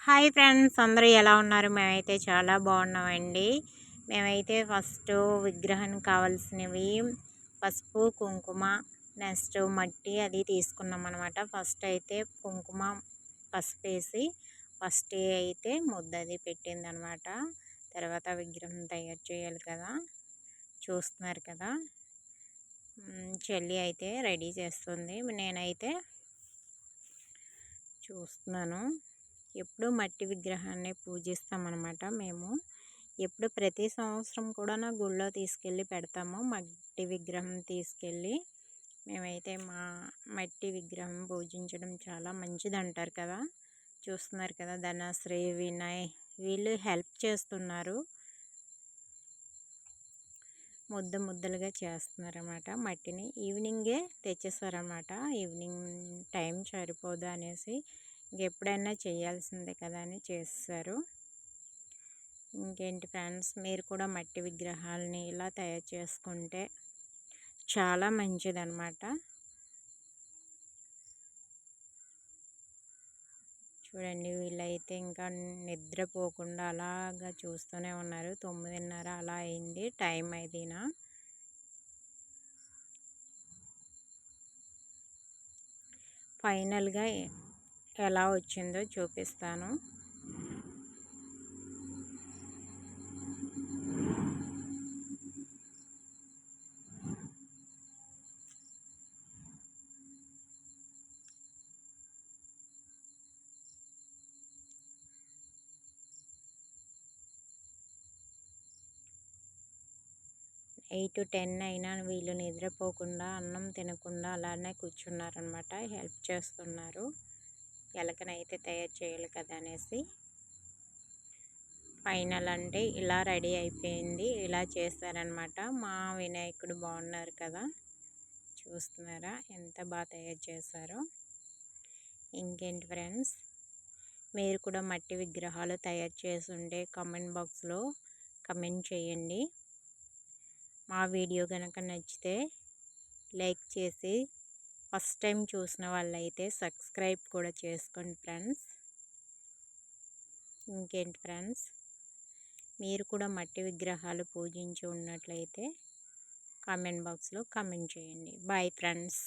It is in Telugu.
హాయ్ ఫ్రెండ్స్, అందరూ ఎలా ఉన్నారు? మేమైతే చాలా బాగున్నామండి. మేమైతే ఫస్ట్ విగ్రహానికి కావాల్సినవి పసుపు, కుంకుమ, నెక్స్ట్ మట్టి అది తీసుకున్నాం అనమాట. ఫస్ట్ అయితే కుంకుమ, పసుపు వేసి ఫస్ట్ అయితే ముద్ద అది పెట్టిందనమాట. తర్వాత విగ్రహం తయారు చేయాలి కదా, చూస్తున్నారు కదా. చెల్లి అయితే రెడీ చేస్తుంది, నేనైతే చూస్తున్నాను. ఎప్పుడు మట్టి విగ్రహాన్ని పూజిస్తామన్నమాట మేము. ఎప్పుడు ప్రతి సంవత్సరం కూడా నా గుళ్ళో తీసుకెళ్ళి పెడతాము. మట్టి విగ్రహం తీసుకెళ్ళి మేమైతే మా మట్టి విగ్రహం పూజించడం చాలా మంచిది అంటారు కదా. చూస్తున్నారు కదా, ధనశ్రీ, వినయ్ వీళ్ళు హెల్ప్ చేస్తున్నారు. ముద్దలుగా చేస్తున్నారన్నమాట మట్టిని. ఈవినింగే తెచ్చేస్తారన్నమాట. ఈవినింగ్ టైం సరిపోదు అనేసి ఎప్పుడైనా చేయాల్సిందే కదా అని చేస్తారు. ఇంకేంటి ఫ్రెండ్స్, మీరు కూడా మట్టి విగ్రహాలని ఇలా తయారు చేసుకుంటే చాలా మంచిదన్నమాట. చూడండి, వీళ్ళైతే ఇంకా నిద్రపోకుండా అలాగా చూస్తూనే ఉన్నారు. 9:30 అలా అయింది టైం అయితేనా. ఫైనల్గా ఎలా వచ్చిందో చూపిస్తాను. ఎయిట్ టు 10 అయినా వీళ్ళు నిద్రపోకుండా అన్నం తినకుండా అలానే కూర్చున్నారనమాట. హెల్ప్ చేస్తున్నారు. ఎలకనైతే తయారు చేయాలి కదా అనేసి. ఫైనల్ అంటే ఇలా రెడీ అయిపోయింది. ఇలా చేస్తారనమాట. మా వినాయకుడు బాగున్నారు కదా, చూస్తున్నారా ఎంత బాగా తయారు చేశారో. ఇంకేంటి ఫ్రెండ్స్, మీరు కూడా మట్టి విగ్రహాలు తయారు చేసి ఉంటే కామెంట్ బాక్స్లో కమెంట్ చేయండి. మా వీడియో కనుక నచ్చితే లైక్ చేసి, ఫస్ట్ టైం చూసిన వాళ్ళైతే సబ్స్క్రైబ్ కూడా చేసుకోండి ఫ్రెండ్స్. ఇంకేంటి ఫ్రెండ్స్, మీరు కూడా మట్టి విగ్రహాలు పూజించి ఉన్నట్లయితే కామెంట్ బాక్స్లో కామెంట్ చేయండి. Bye friends.